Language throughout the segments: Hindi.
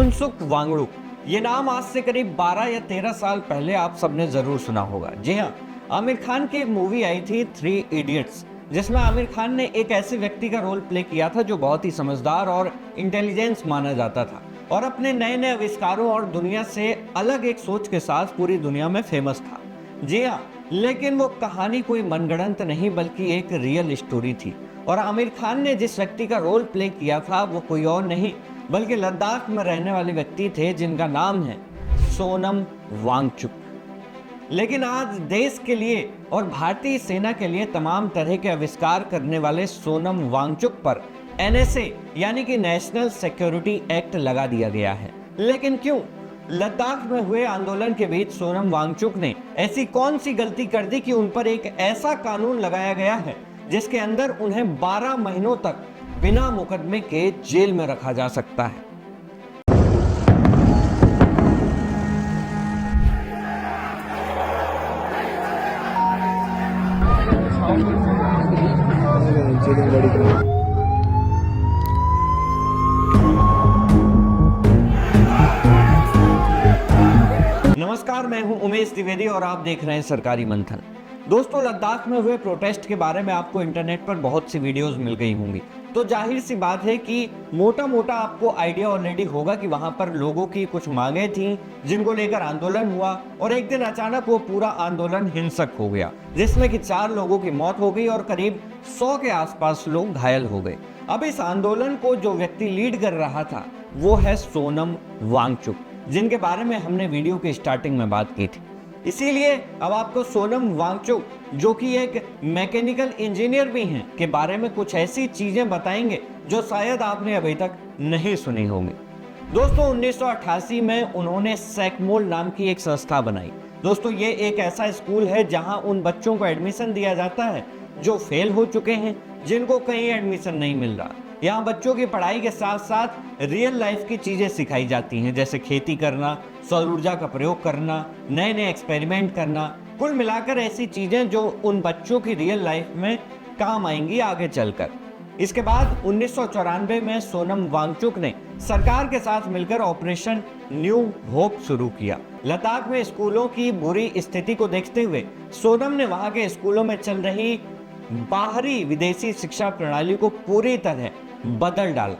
फुनसुक वांगडू, ये नाम आज से करीब 12 या 13 साल पहले आप सबने जरूर सुना होगा। जी हाँ, आमिर खान की एक मूवी आई थी 3 इडियट्स, जिसमें आमिर खान ने एक ऐसे व्यक्ति का रोल प्ले किया था जो बहुत ही समझदार और इंटेलिजेंस माना जाता था और अपने नए नए आविष्कारों और दुनिया से अलग एक सोच के साथ पूरी दुनिया में फेमस था। जी हाँ, लेकिन वो कहानी कोई मनगढ़ंत नहीं बल्कि एक रियल स्टोरी थी और आमिर खान ने जिस व्यक्ति का रोल प्ले किया था वो कोई और नहीं बल्कि लद्दाख में रहने वाले व्यक्ति थे जिनका नाम है सोनम वांगचुक। लेकिन आज देश के लिए और भारतीय सेना के लिए तमाम तरह के आविष्कार करने वाले सोनम वांगचुक पर NSA यानी कि नेशनल सिक्योरिटी एक्ट लगा दिया गया है। लेकिन क्यों? लद्दाख में हुए आंदोलन के बीच सोनम वांगचुक ने ऐसी कौन सी गलती कर दी कि उन पर एक ऐसा कानून लगाया गया है जिसके अंदर उन्हें 12 महीनों तक बिना मुकदमे के जेल में रखा जा सकता है। नमस्कार, मैं हूं उमेश द्विवेदी और आप देख रहे हैं सरकारी मंथन। दोस्तों, लद्दाख में हुए प्रोटेस्ट के बारे में आपको इंटरनेट पर बहुत सी वीडियोस मिल गई होंगी, तो जाहिर सी बात है कि मोटा मोटा आपको आइडिया ऑलरेडी होगा कि वहां पर लोगों की कुछ मांगे थीं जिनको लेकर आंदोलन हुआ और एक दिन अचानक वो पूरा आंदोलन हिंसक हो गया, जिसमें कि 4 लोगों की मौत हो गई और करीब 100 के आसपास लोग घायल हो गए। अब इस आंदोलन को जो व्यक्ति लीड कर रहा था वो है सोनम वांगचुक, जिनके बारे में हमने वीडियो के स्टार्टिंग में बात की थी। इसीलिए अब आपको सोनम वांगचुक, जो कि एक मैकेनिकल इंजीनियर भी हैं, के बारे में कुछ ऐसी चीजें बताएंगे जो शायद आपने अभी तक नहीं सुनी होंगी। दोस्तों, 1988 में उन्होंने सैकमोल नाम की एक संस्था बनाई। दोस्तों, ये एक ऐसा स्कूल है जहां उन बच्चों को एडमिशन दिया जाता है जो फेल हो चुके हैं, जिनको कहीं एडमिशन नहीं मिल रहा। यहाँ बच्चों की पढ़ाई के साथ साथ रियल लाइफ की चीजें सिखाई जाती हैं, जैसे खेती करना, सौर ऊर्जा का प्रयोग करना, नए नए एक्सपेरिमेंट करना। कुल मिलाकर ऐसी चीजें जो उन बच्चों की रियल लाइफ में काम आएंगी आगे चलकर। इसके बाद 1994 में सोनम वांगचुक ने सरकार के साथ मिलकर ऑपरेशन न्यू होप शुरू किया। लद्दाख में स्कूलों की बुरी स्थिति को देखते हुए सोनम ने वहां के स्कूलों में चल रही बाहरी विदेशी शिक्षा प्रणाली को पूरी तरह बदल डाला।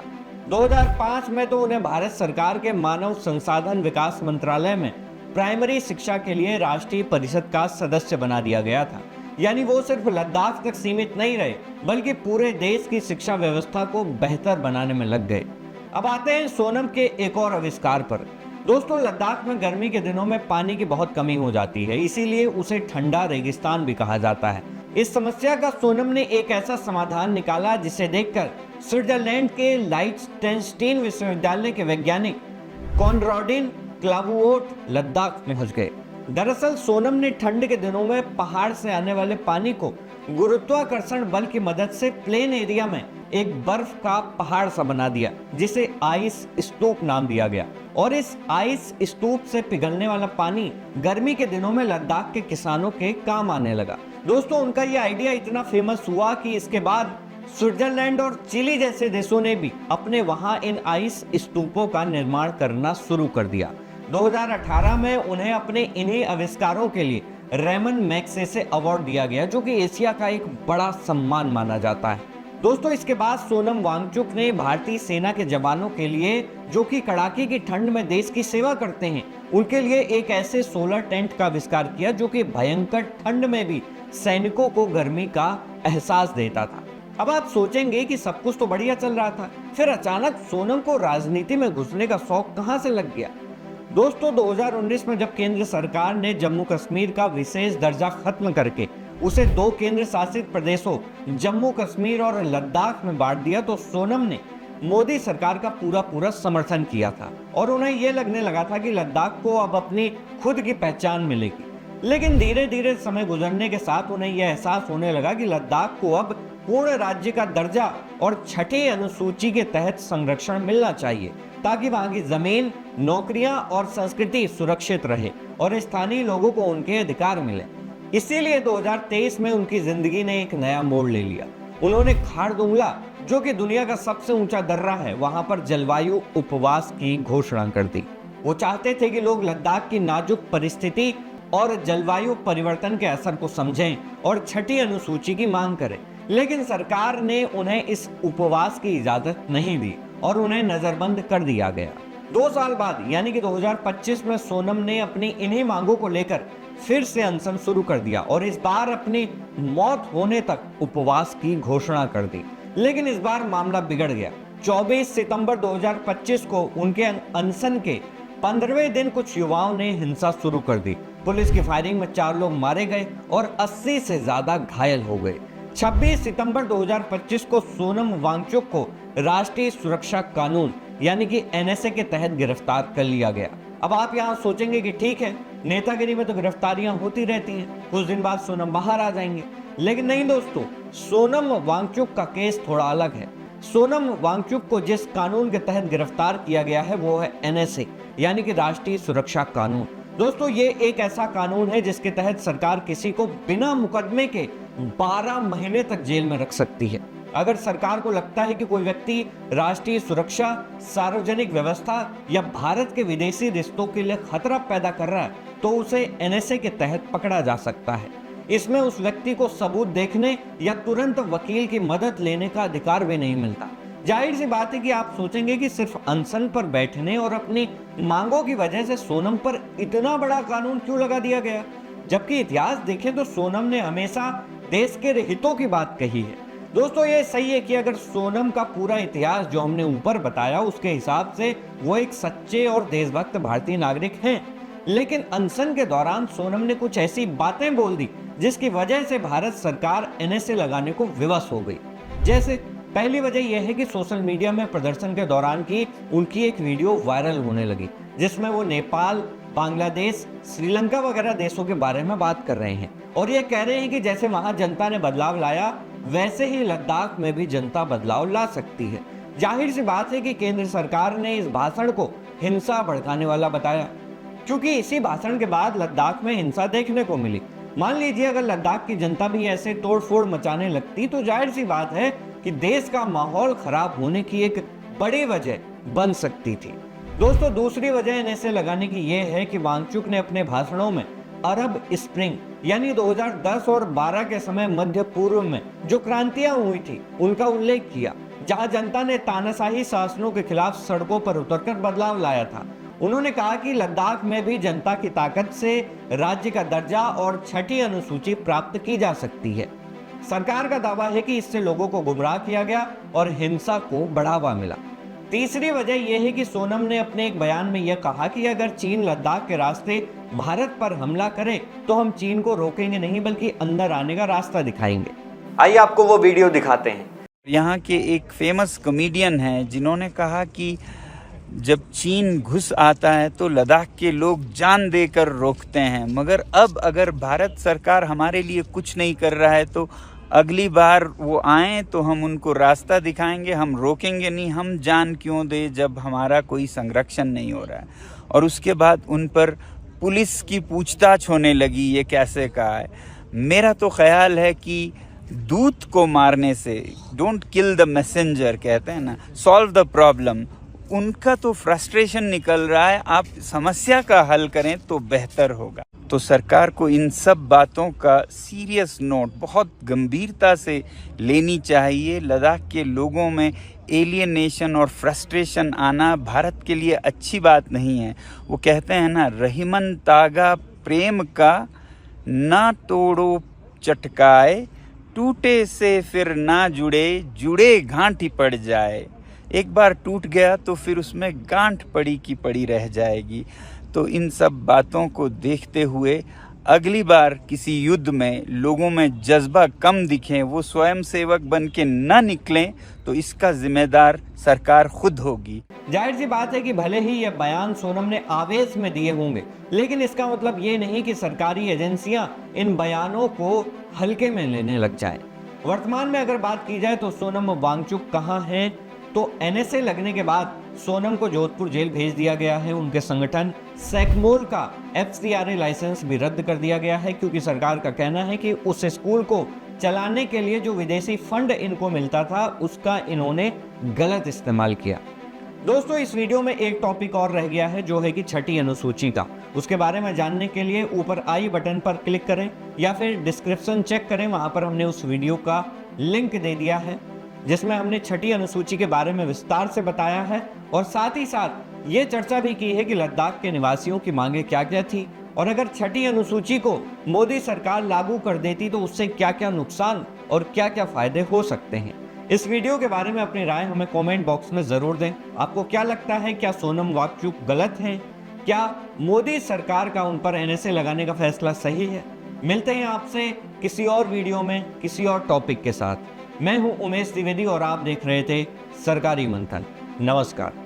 2005 में तो उन्हें भारत सरकार के मानव संसाधन विकास मंत्रालय में प्राइमरी शिक्षा के लिए राष्ट्रीय परिषद का सदस्य बना दिया गया था। यानी वो सिर्फ लद्दाख तक सीमित नहीं रहे बल्कि पूरे देश की शिक्षा व्यवस्था को बेहतर बनाने में लग गए। अब आते हैं सोनम के एक और आविष्कार पर। दोस्तों, लद्दाख में गर्मी के दिनों में पानी की बहुत कमी हो जाती है, इसीलिए उसे ठंडा रेगिस्तान भी कहा जाता है। इस समस्या का सोनम ने एक ऐसा समाधान निकाला जिसे देखकर स्विट्जरलैंड के लाइechtenstein विश्वविद्यालय के वैज्ञानिक कॉनराडिन क्लावुओट लद्दाख में पहुंच गए। दरअसल सोनम ने ठंड के दिनों में पहाड़ से आने वाले पानी को गुरुत्वाकर्षण बल की मदद से प्लेन एरिया में एक बर्फ का पहाड़ सा बना दिया, जिसे आइस स्तूप नाम दिया गया। और इस आइस स्तूप से पिघलने वाला पानी गर्मी के दिनों में लद्दाख के किसानों के काम आने लगा। दोस्तों, उनका ये आइडिया इतना फेमस हुआ कि इसके बाद स्विट्जरलैंड और चिली जैसे देशों ने भी अपने वहां इन आइस स्तूपों का निर्माण करना शुरू कर दिया। 2018 में उन्हें अपने इन्हीं आविष्कारों के लिए रेमन मैग्सेसे अवार्ड दिया गया, जो कि एशिया का एक बड़ा सम्मान माना जाता है। दोस्तों, इसके बाद सोनम वांगचुक ने भारतीय सेना के जवानों के लिए, जो कि कड़ाके की ठंड में देश की सेवा करते हैं, उनके लिए एक ऐसे सोलर टेंट का आविष्कार किया जो कि भयंकर ठंड में भी सैनिकों को गर्मी का एहसास देता था। अब आप सोचेंगे कि सब कुछ तो बढ़िया चल रहा था, फिर अचानक सोनम को राजनीति में घुसने का शौक कहां से लग गया? दोस्तों, 2019 में जब केंद्र सरकार ने जम्मू कश्मीर का विशेष दर्जा खत्म करके उसे 2 केंद्र शासित प्रदेशों जम्मू कश्मीर और लद्दाख में बांट दिया, तो सोनम ने मोदी सरकार का पूरा समर्थन किया था और उन्हें यह लगने लगा था कि लद्दाख को अब अपनी खुद की पहचान मिलेगी। लेकिन धीरे धीरे समय गुजरने के साथ उन्हें यह एहसास होने लगा कि लद्दाख को अब पूर्ण राज्य का दर्जा और 6ठी अनुसूची के तहत संरक्षण मिलना चाहिए, ताकि वहां की जमीन, नौकरियां और संस्कृति सुरक्षित रहे और स्थानीय लोगों को उनके अधिकार मिले। इसीलिए 2023 में उनकी जिंदगी ने एक नया मोड़ ले लिया। उन्होंने खारदुंगला, जो कि दुनिया का सबसे ऊंचा दर्रा है, वहां पर जलवायु उपवास की घोषणा कर दी। वो चाहते थे कि लोग लद्दाख की नाजुक परिस्थिति और जलवायु परिवर्तन के असर को समझें और छठी अनुसूची की मांग करें, लेकिन सरकार ने उन्हें इस उपवास की इजाजत नहीं दी और उन्हें नजरबंद कर दिया गया। 2 साल बाद यानी कि 2025 में सोनम ने अपनी इन्हीं मांगों को लेकर फिर से अनशन शुरू कर दिया और इस बार अपनी मौत होने तक उपवास की घोषणा कर दी। लेकिन इस बार मामला बिगड़ गया। 24 सितंबर 2025 को उनके अनशन के 15वें दिन कुछ युवाओं ने हिंसा शुरू कर दी। पुलिस की फायरिंग में 4 लोग मारे गए और 80 से ज्यादा घायल हो गए। 26 सितंबर 2025 को सोनम वांगचुक को राष्ट्रीय सुरक्षा कानून यानी कि एनएसए के तहत गिरफ्तार कर लिया गया। अब आप यहाँ सोचेंगे कि ठीक है, नेतागिरी में तो गिरफ्तारियां होती रहती हैं, कुछ दिन बाद सोनम बाहर आ जाएंगे, लेकिन नहीं दोस्तों, सोनम वांगचुक का केस थोड़ा अलग है। सोनम वांगचुक को जिस कानून के तहत गिरफ्तार किया गया है वो है एनएसए यानी कि राष्ट्रीय सुरक्षा कानून। दोस्तों, ये एक ऐसा कानून है जिसके तहत सरकार किसी को बिना मुकदमे के 12 महीने तक जेल में रख सकती है। अगर सरकार को लगता है कि कोई व्यक्ति राष्ट्रीय सुरक्षा, सार्वजनिक व्यवस्था या भारत के विदेशी रिश्तों के लिए खतरा पैदा कर रहा है, तो उसे एनएसए के तहत पकड़ा जा सकता है। इसमें उस व्यक्ति को सबूत देखने या तुरंत वकील की मदद लेने का अधिकार भी नहीं मिलता। जाहिर सी बात है कि आप सोचेंगे कि सिर्फ अनशन पर बैठने और अपनी मांगों की वजह से सोनम पर इतना बड़ा कानून क्यों लगा दिया गया, जबकि इतिहास देखें तो सोनम ने हमेशा देश के हितों की बात कही है। दोस्तों, ये सही है कि अगर सोनम का पूरा इतिहास जो हमने ऊपर बताया उसके हिसाब से वो एक सच्चे और देशभक्त भारतीय नागरिक हैं, लेकिन अनशन के दौरान सोनम ने कुछ ऐसी बातें बोल दी जिसकी वजह से भारत सरकार एनएसए लगाने को विवश हो गई। जैसे पहली वजह यह है कि सोशल मीडिया में प्रदर्शन के दौरान की उनकी एक वीडियो वायरल होने लगी जिसमें वो नेपाल, बांग्लादेश, श्रीलंका वगैरह देशों के बारे में बात कर रहे हैं और ये कह रहे हैं कि जैसे वहां जनता ने बदलाव लाया वैसे ही लद्दाख में भी जनता बदलाव ला सकती है। जाहिर सी बात है कि केंद्र सरकार ने इस भाषण को हिंसा भड़काने वाला बताया, क्योंकि इसी भाषण के बाद लद्दाख में हिंसा देखने को मिली। मान लीजिए अगर लद्दाख की जनता भी ऐसे तोड़फोड़ मचाने लगती तो जाहिर सी बात है कि देश का माहौल खराब होने की एक बड़ी वजह बन सकती थी। दोस्तों, दूसरी वजह एनएसए लगाने की यह है कि वांगचुक ने अपने भाषणों में अरब स्प्रिंग यानी 2010 और 12 के समय मध्य पूर्व में जो क्रांतियां हुई थी उनका उल्लेख किया, जहां जनता ने तानाशाही शासनों के खिलाफ सड़कों पर उतरकर बदलाव लाया था। उन्होंने कहा कि लद्दाख में भी जनता की ताकत से राज्य का दर्जा और छठी अनुसूची प्राप्त की जा सकती है। सरकार का दावा है कि इससे लोगों को गुमराह किया गया और हिंसा को बढ़ावा मिला। तीसरी वजह यह है कि सोनम ने अपने एक बयान में यह कहा कि अगर चीन लद्दाख के रास्ते भारत पर हमला करे तो हम चीन को रोकेंगे नहीं बल्कि अंदर आने का रास्ता दिखाएंगे। आइए आपको वो वीडियो दिखाते हैं। यहाँ के एक फेमस कॉमेडियन हैं जिन्होंने कहा कि जब चीन घुस आता है तो लद्दाख के लोग जान देकर रोकते हैं, मगर अब अगर भारत सरकार हमारे लिए कुछ नहीं कर रहा है तो अगली बार वो आएँ तो हम उनको रास्ता दिखाएंगे, हम रोकेंगे नहीं। हम जान क्यों दे जब हमारा कोई संरक्षण नहीं हो रहा है। और उसके बाद उन पर पुलिस की पूछताछ होने लगी, ये कैसे कहा है। मेरा तो ख्याल है कि दूत को मारने से, डोंट किल द मैसेंजर कहते हैं ना, सॉल्व द प्रॉब्लम। उनका तो फ्रस्ट्रेशन निकल रहा है, आप समस्या का हल करें तो बेहतर होगा। तो सरकार को इन सब बातों का सीरियस नोट बहुत गंभीरता से लेनी चाहिए। लद्दाख के लोगों में एलियनेशन और फ्रस्ट्रेशन आना भारत के लिए अच्छी बात नहीं है। वो कहते हैं ना, रहीमन तागा प्रेम का ना तोड़ो चटकाए, टूटे से फिर ना जुड़े, जुड़े गांठ ही पड़ जाए। एक बार टूट गया तो फिर उसमें गांठ पड़ी की पड़ी रह जाएगी। तो इन सब बातों को देखते हुए अगली बार किसी युद्ध में लोगों में जज्बा कम दिखे, वो स्वयं सेवक बन के न निकलें, तो इसका जिम्मेदार सरकार खुद होगी। जाहिर सी बात है कि भले ही यह बयान सोनम ने आवेश में दिए होंगे, लेकिन इसका मतलब ये नहीं कि सरकारी एजेंसियां इन बयानों को हल्के में लेने लग जाए। वर्तमान में अगर बात की जाए तो सोनम वांगचुक कहाँ हैं, तो एनएसए लगने के बाद सोनम को जोधपुर जेल भेज दिया गया है। उनके संगठन सैकमोल का FCRA लाइसेंस भी रद्द कर दिया गया है, क्योंकि सरकार का कहना है कि उस स्कूल को चलाने के लिए जो विदेशी फंड इनको मिलता था उसका इन्होंने गलत इस्तेमाल किया। दोस्तों, इस वीडियो में एक टॉपिक और रह गया है जो है कि छठी अनुसूची का। उसके बारे में जानने के लिए ऊपर आई बटन पर क्लिक करें या फिर डिस्क्रिप्शन चेक करें, वहां पर हमने उस वीडियो का लिंक दे दिया है जिसमें हमने छठी अनुसूची के बारे में विस्तार से बताया है और साथ ही साथ ये चर्चा भी की है कि लद्दाख के निवासियों की मांगे क्या क्या थी और अगर छठी अनुसूची को मोदी सरकार लागू कर देती तो उससे क्या क्या नुकसान और क्या क्या फायदे हो सकते हैं। इस वीडियो के बारे में अपनी राय हमें कमेंट बॉक्स में जरूर दें। आपको क्या लगता है, क्या सोनम वांगचुक गलत हैं? क्या मोदी सरकार का उन पर एनएसए लगाने का फैसला सही है? मिलते हैं आपसे किसी और वीडियो में किसी और टॉपिक के साथ। मैं हूं उमेश द्विवेदी और आप देख रहे थे सरकारी मंथन। नमस्कार।